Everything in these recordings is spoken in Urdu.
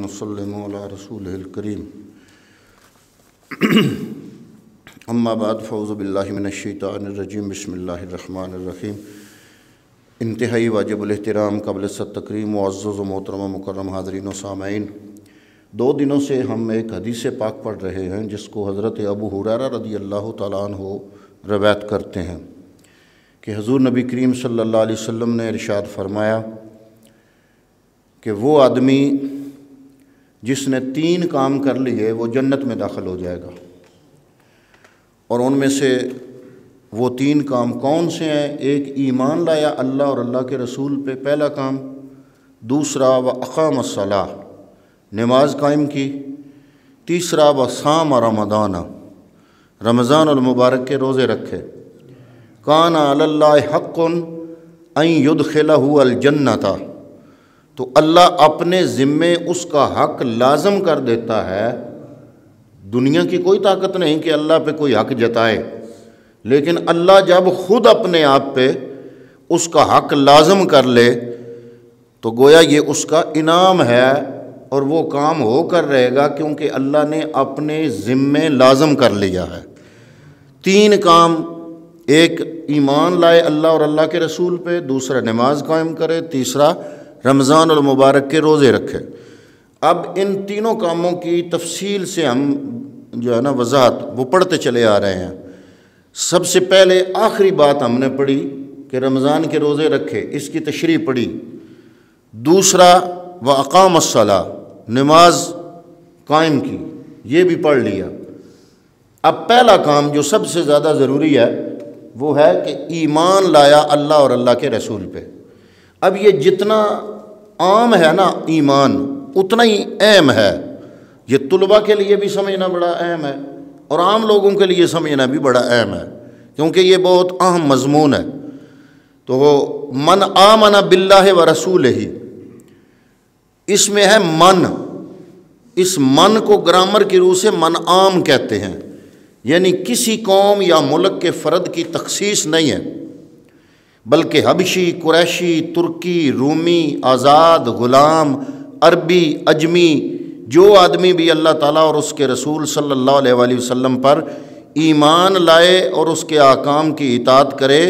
وسلموا علی رسولہ الکریم اما بعد فاعوذ باللہ من الشیطان الرجیم بسم اللہ الرحمن الرحیم انتہائی واجب الاحترام قبل تکریم معزز و محترم و مکرم حاضرین و سامعین، 2 دنوں سے ہم ایک حدیث پاک پڑھ رہے ہیں جس کو حضرت ابو ہریرہ رضی اللہ تعالیٰ عنہ روایت کرتے ہیں کہ حضور نبی کریم صلی اللہ علیہ وسلم نے ارشاد فرمایا کہ وہ آدمی جس نے 3 کام کر لیے وہ جنت میں داخل ہو جائے گا، اور ان میں سے وہ 3 کام کون سے ہیں؟ ایک ایمان لایا اللہ اور اللہ کے رسول پہ، پہلا کام۔ دوسرا واقام الصلاۃ، نماز قائم کی۔ تیسرا وصام رمضان، رمضان المبارک کے روزے رکھے۔ کان علی اللہ حق ان یدخلہ الجنۃ، تو اللہ اپنے ذمے اس کا حق لازم کر دیتا ہے۔ دنیا کی کوئی طاقت نہیں کہ اللہ پہ کوئی حق جتائے، لیکن اللہ جب خود اپنے آپ پہ اس کا حق لازم کر لے تو گویا یہ اس کا انعام ہے، اور وہ کام ہو کر رہے گا کیونکہ اللہ نے اپنے ذمے لازم کر لیا ہے۔ 3 کام، ایک ایمان لائے اللہ اور اللہ کے رسول پہ، دوسرا نماز قائم کرے، تیسرا رمضان المبارک کے روزے رکھے۔ اب ان تینوں کاموں کی تفصیل سے ہم جو ہے نا وضاحت وہ پڑھتے چلے آ رہے ہیں۔ سب سے پہلے آخری بات ہم نے پڑھی کہ رمضان کے روزے رکھے، اس کی تشریح پڑھی۔ دوسرا واقام الصلاۃ، نماز قائم کی، یہ بھی پڑھ لیا۔ اب پہلا کام جو سب سے زیادہ ضروری ہے وہ ہے کہ ایمان لایا اللہ اور اللہ کے رسول پہ۔ اب یہ جتنا عام ہے نا ایمان، اتنا ہی اہم ہے۔ یہ طلباء کے لیے بھی سمجھنا بڑا اہم ہے، اور عام لوگوں کے لیے سمجھنا بھی بڑا اہم ہے، کیونکہ یہ بہت اہم مضمون ہے۔ تو من آمن باللہ ورسولہ، اس میں ہے من، اس من کو گرامر کی روح سے من عام کہتے ہیں، یعنی کسی قوم یا ملک کے فرد کی تخصیص نہیں ہے، بلکہ حبشی، قریشی، ترکی، رومی، آزاد، غلام، عربی، اجمی، جو آدمی بھی اللہ تعالیٰ اور اس کے رسول صلی اللہ علیہ وآلہ وسلم پر ایمان لائے اور اس کے احکام کی اطاعت کرے،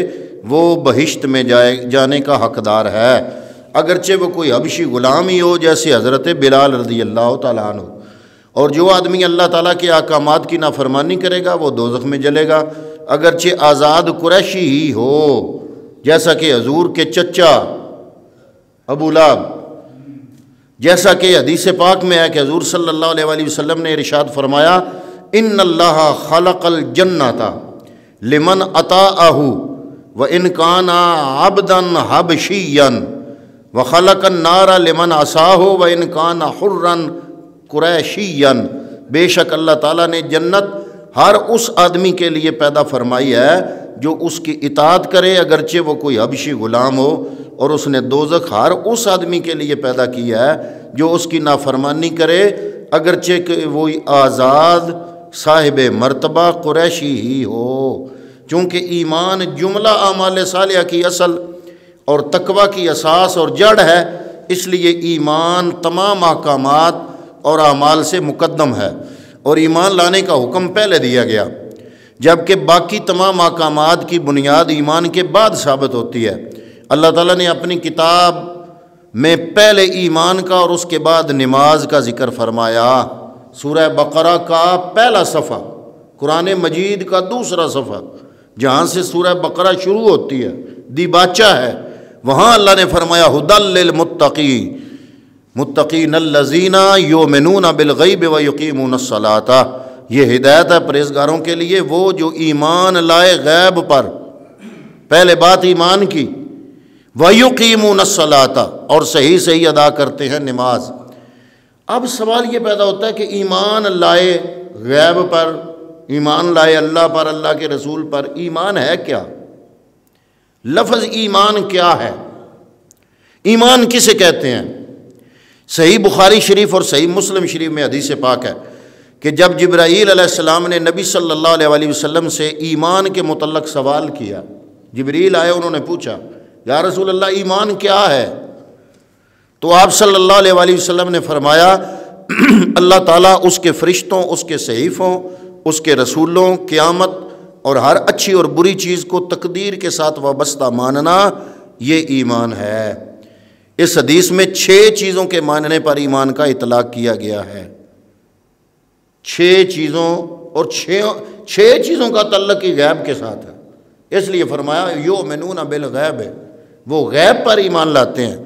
وہ بہشت میں جانے کا حقدار ہے، اگرچہ وہ کوئی حبشی غلام ہی ہو جیسے حضرت بلال رضی اللہ تعالیٰ عنہ۔ اور جو آدمی اللہ تعالیٰ کے احکامات کی نافرمانی کرے گا وہ دوزخ میں جلے گا، اگرچہ آزاد قریشی ہی ہو، جیسا کہ حضور کے چچا ابو لہب، جیسا کہ حدیث پاک میں ہے کہ حضور صلی اللہ علیہ وآلہ وسلم نے ارشاد فرمایا ان اللہ خلق الجنۃ لمن اطاعہ وان کان عبدا حبشیا وخلق النار لمن عصاہ وان کان حرا قریشیا۔ بے شک اللہ تعالیٰ نے جنت ہر اس آدمی کے لیے پیدا فرمائی ہے جو اس کی اطاعت کرے، اگرچہ وہ کوئی حبشی غلام ہو، اور اس نے دوزخ ہر اس آدمی کے لیے پیدا کی ہے جو اس کی نافرمانی کرے، اگرچہ کہ وہ آزاد صاحب مرتبہ قریشی ہی ہو۔ چونکہ ایمان جملہ اعمال صالحہ کی اصل اور تقوی کی اساس اور جڑ ہے، اس لیے ایمان تمام احکامات اور اعمال سے مقدم ہے، اور ایمان لانے کا حکم پہلے دیا گیا، جبکہ باقی تمام احکامات کی بنیاد ایمان کے بعد ثابت ہوتی ہے۔ اللہ تعالیٰ نے اپنی کتاب میں پہلے ایمان کا اور اس کے بعد نماز کا ذکر فرمایا۔ سورہ بقرہ کا پہلا صفحہ، قرآن مجید کا دوسرا صفحہ، جہاں سے سورہ بقرہ شروع ہوتی ہے، دیباچہ ہے، وہاں اللہ نے فرمایا ھدی للمتقین، متقین الذین یؤمنون بالغیب ویقیمون الصلاۃ، یہ ہدایت ہے پرہیزگاروں کے لیے، وہ جو ایمان لائے غیب پر، پہلے بات ایمان کی، وَيُقِيمُونَ الصَّلَاةَ، اور صحیح ادا کرتے ہیں نماز۔ اب سوال یہ پیدا ہوتا ہے کہ ایمان لائے غیب پر، ایمان لائے اللہ پر، اللہ کے رسول پر، ایمان ہے کیا؟ لفظ ایمان کیا ہے؟ ایمان کسے کہتے ہیں؟ صحیح بخاری شریف اور صحیح مسلم شریف میں حدیث پاک ہے کہ جب جبرائیل علیہ السلام نے نبی صلی اللہ علیہ وآلہ وسلم سے ایمان کے متعلق سوال کیا، جبریل آئے، انہوں نے پوچھا یا رسول اللہ ایمان کیا ہے؟ تو آپ صلی اللہ علیہ وآلہ وسلم نے فرمایا اللہ تعالیٰ اس کے فرشتوں، اس کے صحیفوں، اس کے رسولوں، قیامت اور ہر اچھی اور بری چیز کو تقدیر کے ساتھ وابستہ ماننا، یہ ایمان ہے۔ اس حدیث میں 6 چیزوں کے ماننے پر ایمان کا اطلاق کیا گیا ہے۔ 6 چیزوں، اور 6 چیزوں کا تعلق ہی غیب کے ساتھ ہے، اس لیے فرمایا یؤمنون بالغیب، وہ غیب پر ایمان لاتے ہیں۔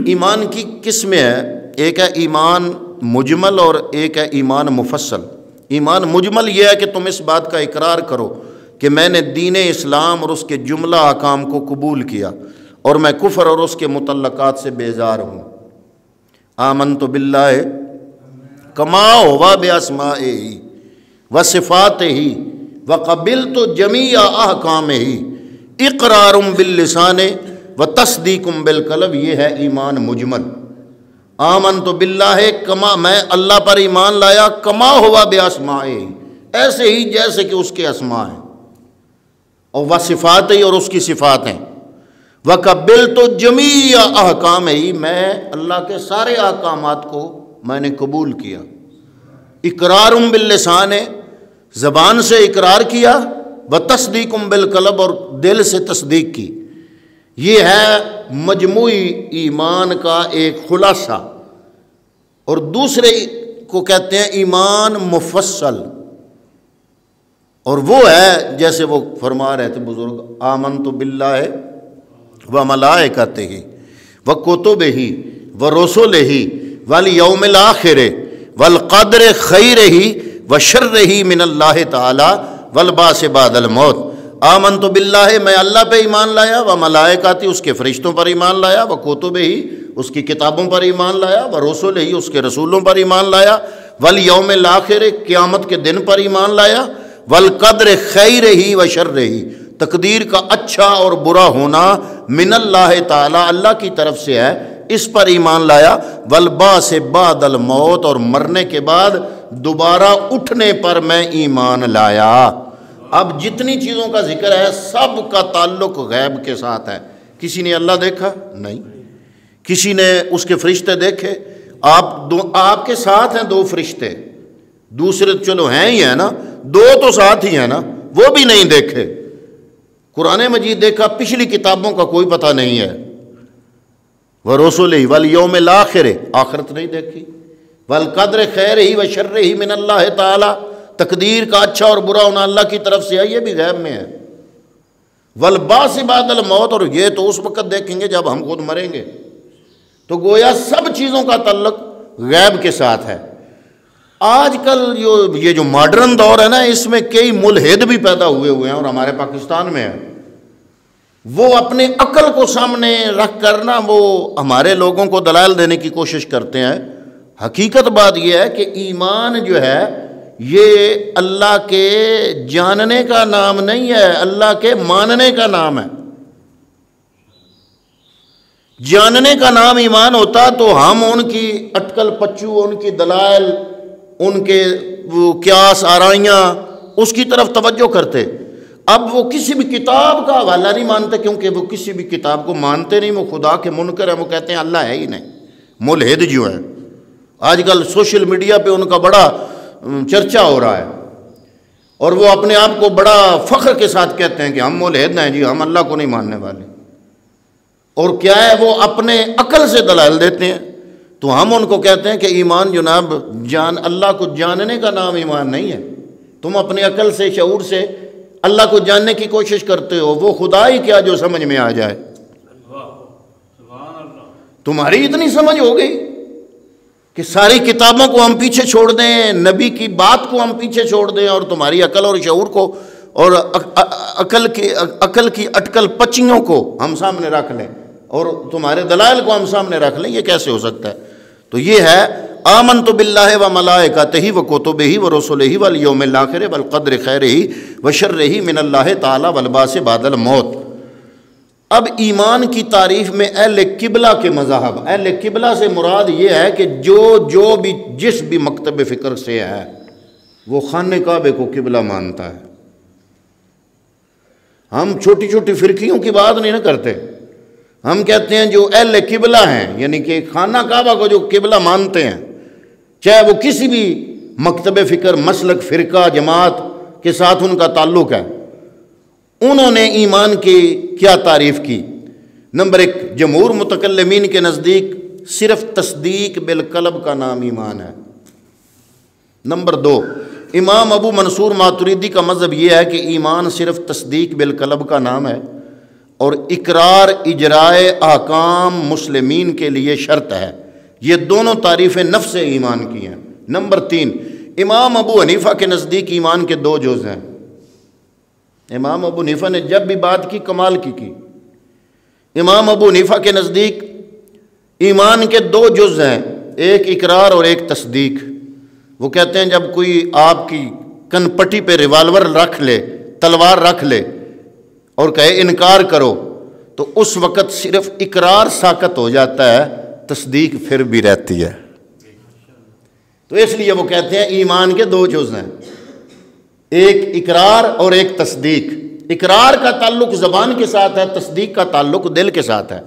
ایمان کی قسمیں ہیں، ایک ہے ایمان مجمل اور ایک ہے ایمان مفصل۔ ایمان مجمل یہ ہے کہ تم اس بات کا اقرار کرو کہ میں نے دین اسلام اور اس کے جملہ احکام کو قبول کیا اور میں کفر اور اس کے متعلقات سے بیزار ہوں۔ آمنت باللہ کما ہوا باسمائہ وصفاتہ وقبلت جمیع احکامہ اقرار باللسان وتصدیق بالقلب، یہ ہے ایمان مجمل۔ آمنت باللہ کما، میں اللہ پر ایمان لایا، کما ہوا باسمائہ، ایسے ہی جیسے کہ اس کے اسماء ہیں، اور وصفاتہ، اور اس کی صفات ہیں۔ وقبلت جمیع احکامہ، میں اللہ کے سارے احکامات کو میں نے قبول کیا۔ اقرار باللسان، زبان سے اقرار کیا، وتصدیق بالقلب، اور دل سے تصدیق کی۔ یہ ہے مجموعی ایمان کا ایک خلاصہ، اور دوسرے کو کہتے ہیں ایمان مفصل، اور وہ ہے جیسے وہ فرما رہے تھے بزرگ، آمنت باللہ وملائکتہ وکتبہ ورسلہ والیوم الآخر والقدر خیرہ وشرہ من اللہ تعالی والبعث بعد الموت۔ آمنت باللہ، میں اللہ پہ ایمان لایا، وملائکتہ، اس کے فرشتوں پر ایمان لایا، وکتبہ، اس کی کتابوں پر ایمان لایا، ورسلہ، اس کے رسولوں پر ایمان لایا، والیوم الآخر، قیامت کے دن پر ایمان لایا، والقدر خیرہ وشرہ، تقدیر کا اچھا اور برا ہونا من اللہ تعالی، اللہ کی طرف سے ہے، اس پر ایمان لایا، والبعث بعد الموت، اور مرنے کے بعد دوبارہ اٹھنے پر میں ایمان لایا۔ اب جتنی چیزوں کا ذکر ہے سب کا تعلق غیب کے ساتھ ہے۔ کسی نے اللہ دیکھا؟ نہیں۔ کسی نے اس کے فرشتے دیکھے؟ آپ کے ساتھ ہیں 2 فرشتے، دوسرے چلو ہیں ہی ہیں نا، 2 تو ساتھ ہی ہیں نا، وہ بھی نہیں دیکھے۔ قرآن مجید دیکھا، پچھلی کتابوں کا کوئی پتہ نہیں ہے۔ ورسلہ والیوم الآخر، آخرت نہیں دیکھی۔ والقدر خیرہ وشرہ من اللہ تعالی، تقدیر کا اچھا اور برا ہونا اللہ کی طرف سے ہے، یہ بھی غیب میں ہے۔ والبعث بعد الموت، اور یہ تو اس وقت دیکھیں گے جب ہم خود مریں گے۔ تو گویا سب چیزوں کا تعلق غیب کے ساتھ ہے۔ آج کل یہ جو ماڈرن دور ہے نا، اس میں کئی ملحد بھی پیدا ہوئے ہیں، اور ہمارے پاکستان میں ہے۔ وہ اپنے عقل کو سامنے رکھ کر نا، وہ ہمارے لوگوں کو دلائل دینے کی کوشش کرتے ہیں۔ حقیقت بات یہ ہے کہ ایمان جو ہے یہ اللہ کے جاننے کا نام نہیں ہے، اللہ کے ماننے کا نام ہے۔ جاننے کا نام ایمان ہوتا تو ہم ان کی اٹکل پچو، ان کی دلائل، ان کے وہ قیاس آرائیاں، اس کی طرف توجہ کرتے۔ اب وہ کسی بھی کتاب کا حوالہ نہیں مانتے، کیونکہ وہ کسی بھی کتاب کو مانتے نہیں، وہ خدا کے منکر ہیں، وہ کہتے ہیں اللہ ہے ہی نہیں۔ ملحد جو ہیں آج کل سوشل میڈیا پہ ان کا بڑا چرچا ہو رہا ہے، اور وہ اپنے آپ کو بڑا فخر کے ساتھ کہتے ہیں کہ ہم ملحد ہیں جی، ہم اللہ کو نہیں ماننے والے۔ اور کیا ہے، وہ اپنے عقل سے دلائل دیتے ہیں۔ تو ہم ان کو کہتے ہیں کہ ایمان جناب اللہ کو جاننے کا نام ایمان نہیں ہے۔ تم اپنے عقل سے، شعور سے اللہ کو جاننے کی کوشش کرتے ہو، وہ خدا ہی کیا جو سمجھ میں آ جائے۔ تمہاری اتنی سمجھ ہو گئی کہ ساری کتابوں کو ہم پیچھے چھوڑ دیں، نبی کی بات کو ہم پیچھے چھوڑ دیں، اور تمہاری عقل اور شعور کو اور عقل کی اٹکل پچیوں کو ہم سامنے رکھ لیں، اور تمہارے دلائل کو ہم سامنے رکھ لیں، یہ کیسے ہو سکتا ہے؟ تو یہ ہے آمنت باللہ وملائکتہ وکتبہ ورسلہ والیوم الآخر والقدر خیرہ وشرہ من اللہ تعالی والبعث بعد الموت۔ اب ایمان کی تعریف میں اہل قبلہ کے مذاہب، اہل قبلہ سے مراد یہ ہے کہ جو بھی جس بھی مکتب فکر سے ہے وہ خانہ کعبے کو قبلہ مانتا ہے۔ ہم چھوٹی چھوٹی فرقیوں کی بات نہیں نہ کرتے، ہم کہتے ہیں جو اہل قبلہ ہیں، یعنی کہ خانہ کعبہ کو جو قبلہ مانتے ہیں، چاہے وہ کسی بھی مکتب فکر، مسلک، فرقہ، جماعت کے ساتھ ان کا تعلق ہے، انہوں نے ایمان کی کیا تعریف کی؟ نمبر 1، جمہور متکلمین کے نزدیک صرف تصدیق بالقلب کا نام ایمان ہے۔ نمبر 2، امام ابو منصور ماتریدی کا مذہب یہ ہے کہ ایمان صرف تصدیق بالقلب کا نام ہے اور اقرار اجرائے احکام مسلمین کے لیے شرط ہے۔ یہ دونوں تعریفیں نفس ایمان کی ہیں۔ نمبر 3، امام ابو حنیفہ کے نزدیک ایمان کے 2 جز ہیں۔ امام ابو حنیفہ نے جب بھی بات کی کمال کی۔ امام ابو حنیفہ کے نزدیک ایمان کے 2 جز ہیں، ایک اقرار اور ایک تصدیق۔ وہ کہتے ہیں جب کوئی آپ کی کن پٹی پہ ریوالور رکھ لے، تلوار رکھ لے اور کہے انکار کرو، تو اس وقت صرف اقرار ساقط ہو جاتا ہے، تصدیق پھر بھی رہتی ہے۔ تو اس لیے وہ کہتے ہیں ایمان کے 2 جز ہیں، ایک اقرار اور ایک تصدیق۔ اقرار کا تعلق زبان کے ساتھ ہے، تصدیق کا تعلق دل کے ساتھ ہے۔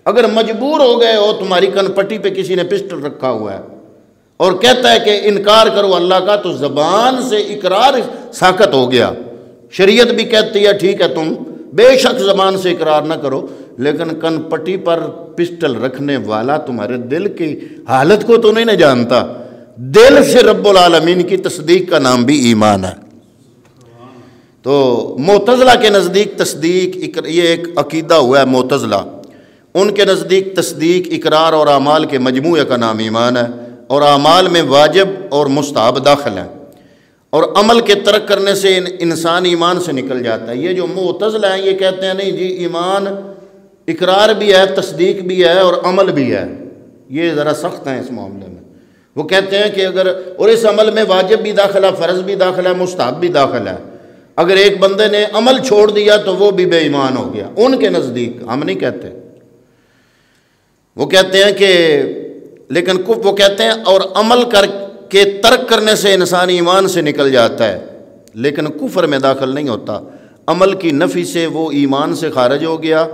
اگر مجبور ہو گئے ہو، تمہاری کن پٹی پہ کسی نے پسٹل رکھا ہوا ہے اور کہتا ہے کہ انکار کرو اللہ کا، تو زبان سے اقرار ساقط ہو گیا۔ شریعت بھی کہتی ہے ٹھیک ہے تم بے شک زبان سے اقرار نہ کرو، لیکن کن پٹی پر پسٹل رکھنے والا تمہارے دل کی حالت کو تو نہیں نہ جانتا۔ دل سے رب العالمین کی تصدیق کا نام بھی ایمان ہے۔ تو معتزلہ کے نزدیک تصدیق یہ ایک عقیدہ ہوا ہے معتزلہ، ان کے نزدیک تصدیق اقرار اور اعمال کے مجموعے کا نام ایمان ہے، اور اعمال میں واجب اور مستحب داخل ہیں، اور عمل کے ترک کرنے سے انسان ایمان سے نکل جاتا ہے۔ یہ جو معتزلہ ہیں یہ کہتے ہیں نہیں جی ایمان اقرار بھی ہے، تصدیق بھی ہے اور عمل بھی ہے، یہ ذرا سخت ہیں اس معاملے میں۔ وہ کہتے ہیں کہ اگر اور اس عمل میں واجب بھی داخل ہے، فرض بھی داخل ہے، مستحب بھی داخل ہے، اگر ایک بندے نے عمل چھوڑ دیا تو وہ بھی بے ایمان ہو گیا ان کے نزدیک۔ ہم نہیں کہتے، وہ کہتے ہیں کہ لیکن وہ کہتے ہیں اور عمل کر کے ترک کرنے سے انسان ایمان سے نکل جاتا ہے لیکن کفر میں داخل نہیں ہوتا۔ عمل کی نفی سے وہ ایمان سے خارج ہو گیا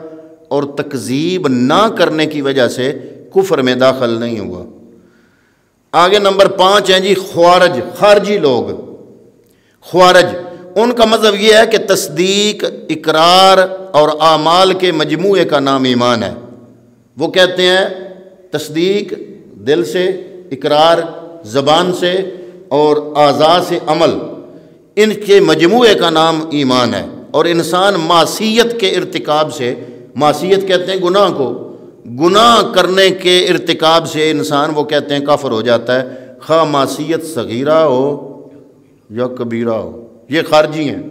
اور تکذیب نہ کرنے کی وجہ سے کفر میں داخل نہیں ہوا۔ آگے نمبر 5 ہیں جی خوارج، خارجی لوگ۔ خوارج ان کا مذہب یہ ہے کہ تصدیق، اقرار اور اعمال کے مجموعے کا نام ایمان ہے۔ وہ کہتے ہیں تصدیق دل سے، اقرار زبان سے اور اعضاء سے عمل، ان کے مجموعے کا نام ایمان ہے، اور انسان معصیت کے ارتکاب سے، معصیت کہتے ہیں گناہ کو، گناہ کرنے کے ارتکاب سے انسان وہ کہتے ہیں کافر ہو جاتا ہے، خواہ معصیت صغیرہ ہو یا کبیرہ ہو۔ یہ خارجی ہیں،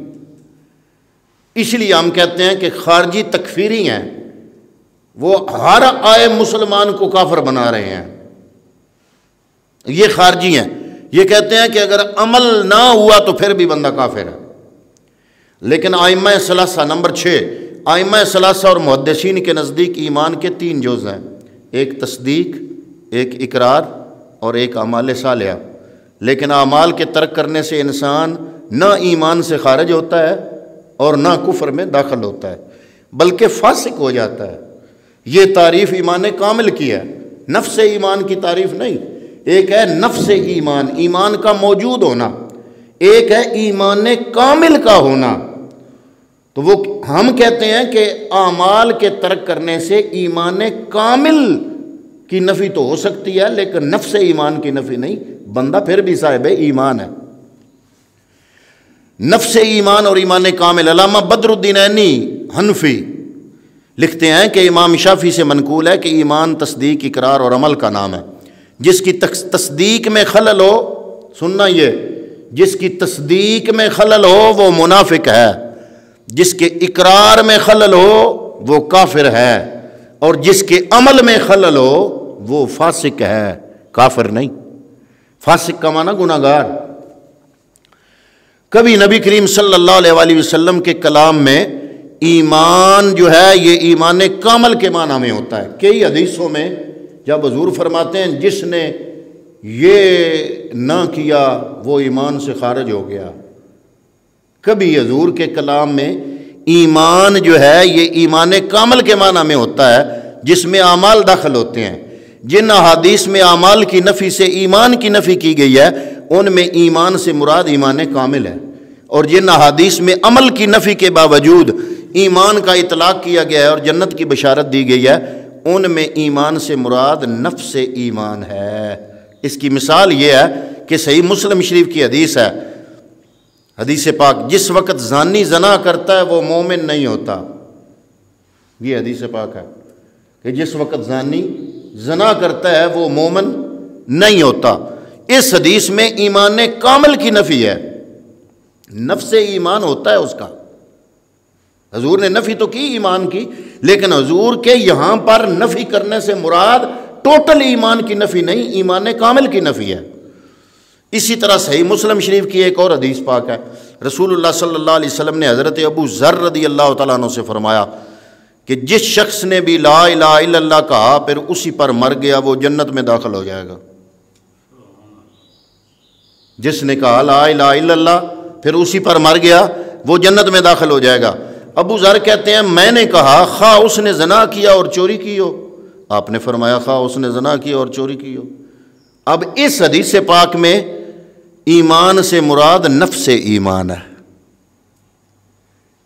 اس لیے ہم کہتے ہیں کہ خارجی تکفیری ہیں، وہ ہر آئے مسلمان کو کافر بنا رہے ہیں۔ یہ خارجی ہیں، یہ کہتے ہیں کہ اگر عمل نہ ہوا تو پھر بھی بندہ کافر ہے۔ لیکن ائمہ ثلاثہ نمبر 6، ائمہ ثلاثہ اور محدثین کے نزدیک ایمان کے 3 جز ہیں، ایک تصدیق، ایک اقرار اور ایک اعمال صالحہ۔ لیکن اعمال کے ترک کرنے سے انسان نہ ایمان سے خارج ہوتا ہے اور نہ کفر میں داخل ہوتا ہے، بلکہ فاسق ہو جاتا ہے۔ یہ تعریف ایمان کامل کی ہے، نفس ایمان کی تعریف نہیں۔ ایک ہے نفس ایمان، ایمان کا موجود ہونا، ایک ہے ایمان کامل کا ہونا۔ تو وہ ہم کہتے ہیں کہ اعمال کے ترک کرنے سے ایمان کامل کی نفی تو ہو سکتی ہے لیکن نفس ایمان کی نفی نہیں، بندہ پھر بھی صاحب ایمان ہے۔ نفس ایمان اور ایمان کامل، علامہ بدر الدین عینی حنفی لکھتے ہیں کہ امام شافعی سے منقول ہے کہ ایمان تصدیق، اقرار اور عمل کا نام ہے۔ جس کی تصدیق میں خلل ہو، سننا یہ، جس کی تصدیق میں خلل ہو وہ منافق ہے، جس کے اقرار میں خلل ہو وہ کافر ہے، اور جس کے عمل میں خلل ہو وہ فاسق ہے، کافر نہیں۔ فاسق کا معنی گناہگار۔ کبھی نبی کریم صلی اللہ علیہ وآلہ وسلم کے کلام میں ایمان جو ہے یہ ایمان کامل کے معنی میں ہوتا ہے۔ کئی حدیثوں میں جب حضور فرماتے ہیں جس نے یہ نہ کیا وہ ایمان سے خارج ہو گیا، کبھی حضور کے کلام میں ایمان جو ہے یہ ایمان کامل کے معنی میں ہوتا ہے جس میں اعمال داخل ہوتے ہیں۔ جن احادیث میں اعمال کی نفی سے ایمان کی نفی کی گئی ہے ان میں ایمان سے مراد ایمان کامل ہے، اور جن احادیث میں عمل کی نفی کے باوجود ایمان کا اطلاق کیا گیا ہے اور جنت کی بشارت دی گئی ہے ان میں ایمان سے مراد نفس ایمان ہے۔ اس کی مثال یہ ہے کہ صحیح مسلم شریف کی حدیث ہے، حدیث پاک، جس وقت زانی زنا کرتا ہے وہ مومن نہیں ہوتا۔ یہ حدیث پاک ہے کہ جس وقت زانی زنا کرتا ہے وہ مومن نہیں ہوتا۔ اس حدیث میں ایمان کامل کی نفی ہے، نفس ایمان ہوتا ہے اس کا۔ حضور نے نفی تو کی ایمان کی، لیکن حضور کے یہاں پر نفی کرنے سے مراد ٹوٹل ایمان کی نفی نہیں، ایمان کامل کی نفی ہے۔ اسی طرح صحیح مسلم شریف کی ایک اور حدیث پاک ہے، رسول اللہ صلی اللہ علیہ وسلم نے حضرت ابو ذر رضی اللہ تعالیٰ عنہ سے فرمایا کہ جس شخص نے بھی لا الہ الا اللہ کہا پھر اسی پر مر گیا وہ جنت میں داخل ہو جائے گا۔ جس نے کہا لا الہ الا اللہ پھر اسی پر مر گیا وہ جنت میں داخل ہو جائے گا۔ ابو ذر کہتے ہیں میں نے کہا خواہ اس نے زنا کیا اور چوری کی ہو، آپ نے فرمایا خواہ اس نے زنا کیا اور چوری کی ہو۔ اب اس حدیث پاک میں ایمان سے مراد نفس ایمان ہے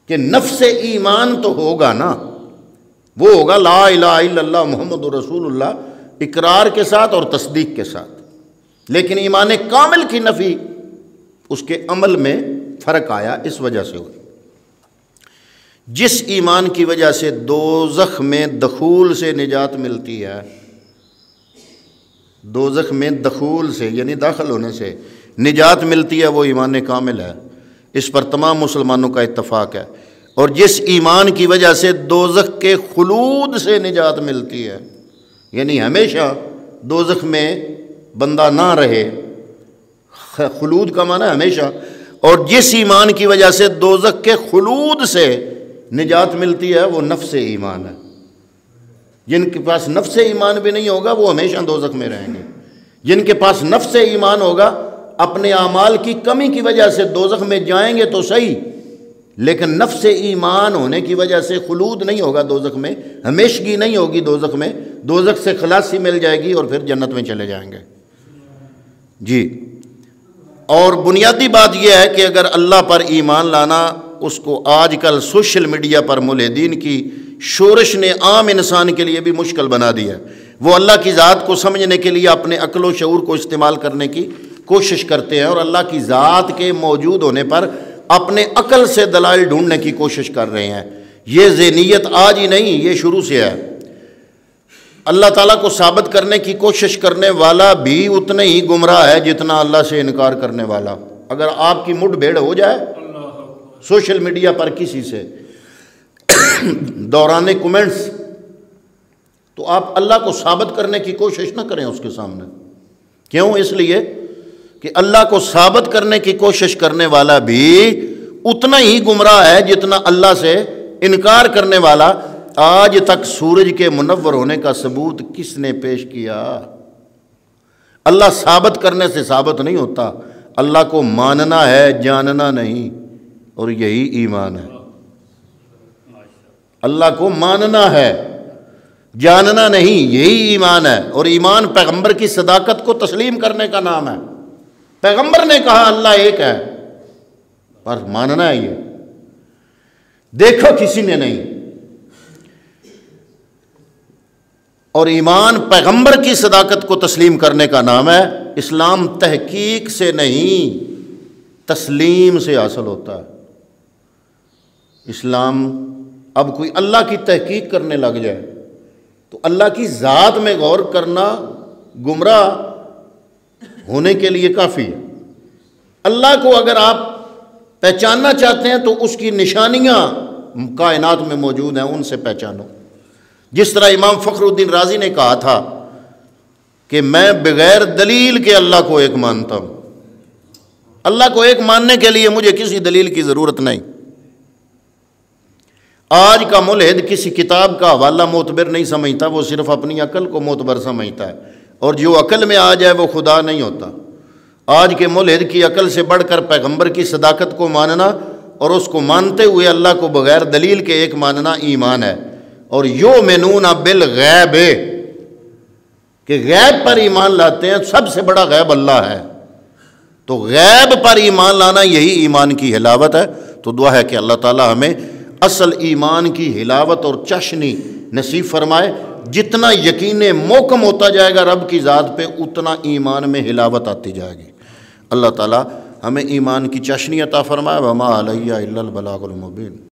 کہ نفس ایمان تو ہوگا نا، وہ ہوگا لا الہ الا اللہ محمد رسول اللہ اقرار کے ساتھ اور تصدیق کے ساتھ، لیکن ایمان کامل کی نفی اس کے عمل میں فرق آیا، اس وجہ سے ہوئی۔ جس ایمان کی وجہ سے دوزخ میں دخول سے نجات ملتی ہے، دوزخ میں دخول سے یعنی داخل ہونے سے نجات ملتی ہے، وہ ایمان کامل ہے، اس پر تمام مسلمانوں کا اتفاق ہے۔ اور جس ایمان کی وجہ سے دوزخ کے خلود سے نجات ملتی ہے، یعنی ہمیشہ دوزخ میں بندہ نہ رہے، خلود کا معنی ہے ہمیشہ، اور جس ایمان کی وجہ سے دوزخ کے خلود سے نجات ملتی ہے وہ نفس ایمان ہے۔ جن کے پاس نفس ایمان بھی نہیں ہوگا وہ ہمیشہ دوزخ میں رہیں گے، جن کے پاس نفس ایمان ہوگا اپنے اعمال کی کمی کی وجہ سے دوزخ میں جائیں گے تو صحیح، لیکن نفس ایمان ہونے کی وجہ سے خلود نہیں ہوگا دوزخ میں، ہمیشگی نہیں ہوگی دوزخ میں، دوزخ سے خلاصی مل جائے گی اور پھر جنت میں چلے جائیں گے۔ جی، اور بنیادی بات یہ ہے کہ اگر اللہ پر ایمان لانا، اس کو آج کل سوشل میڈیا پر ملحدین کی شورش نے عام انسان کے لیے بھی مشکل بنا دیا ہے۔ وہ اللہ کی ذات کو سمجھنے کے لیے اپنے عقل و شعور کو استعمال کرنے کی کوشش کرتے ہیں، اور اللہ کی ذات کے موجود ہونے پر اپنے عقل سے دلائل ڈھونڈنے کی کوشش کر رہے ہیں۔ یہ ذہنیت آج ہی نہیں، یہ شروع سے ہے۔ اللہ تعالیٰ کو ثابت کرنے کی کوشش کرنے والا بھی اتنا ہی گمراہ ہے جتنا اللہ سے انکار کرنے والا۔ اگر آپ کی مڈ بھیڑ ہو جائے سوشل میڈیا پر کسی سے دوران کمنٹس، تو آپ اللہ کو ثابت کرنے کی کوشش نہ کریں اس کے سامنے۔ کیوں؟ اس لیے کہ اللہ کو ثابت کرنے کی کوشش کرنے والا بھی اتنا ہی گمراہ ہے جتنا اللہ سے انکار کرنے والا۔ آج تک سورج کے منور ہونے کا ثبوت کس نے پیش کیا؟ اللہ ثابت کرنے سے ثابت نہیں ہوتا، اللہ کو ماننا ہے، جاننا نہیں، اور یہی ایمان ہے۔ اللہ کو ماننا ہے، جاننا نہیں، یہی ایمان ہے۔ اور ایمان پیغمبر کی صداقت کو تسلیم کرنے کا نام ہے۔ پیغمبر نے کہا اللہ ایک ہے، پر ماننا ہے، یہ دیکھو کسی نے نہیں۔ اور ایمان پیغمبر کی صداقت کو تسلیم کرنے کا نام ہے۔ اسلام تحقیق سے نہیں، تسلیم سے حاصل ہوتا ہے۔ اسلام اب کوئی اللہ کی تحقیق کرنے لگ جائے تو اللہ کی ذات میں غور کرنا گمراہ ہونے کے لیے کافی ہے۔ اللہ کو اگر آپ پہچاننا چاہتے ہیں تو اس کی نشانیاں کائنات میں موجود ہیں، ان سے پہچانو۔ جس طرح امام فخر الدین رازی نے کہا تھا کہ میں بغیر دلیل کے اللہ کو ایک مانتا ہوں، اللہ کو ایک ماننے کے لیے مجھے کسی دلیل کی ضرورت نہیں۔ آج کا ملحد کسی کتاب کا حوالہ معتبر نہیں سمجھتا، وہ صرف اپنی عقل کو معتبر سمجھتا ہے، اور جو عقل میں آ جائے وہ خدا نہیں ہوتا۔ آج کے ملحد کی عقل سے بڑھ کر پیغمبر کی صداقت کو ماننا اور اس کو مانتے ہوئے اللہ کو بغیر دلیل کے ایک ماننا ایمان ہے۔ اور یؤمنون بالغیب، کہ غیب پر ایمان لاتے ہیں، سب سے بڑا غیب اللہ ہے، تو غیب پر ایمان لانا یہی ایمان کی حلاوت ہے۔ تو دعا ہے کہ اللہ تعالی ہمیں اصل ایمان کی حلاوت اور چاشنی نصیب فرمائے۔ جتنا یقین محکم ہوتا جائے گا رب کی ذات پہ، اتنا ایمان میں حلاوت آتی جائے گی۔ اللہ تعالی ہمیں ایمان کی چاشنی عطا فرمائے۔ وما علیہ الا البلاغ المبین۔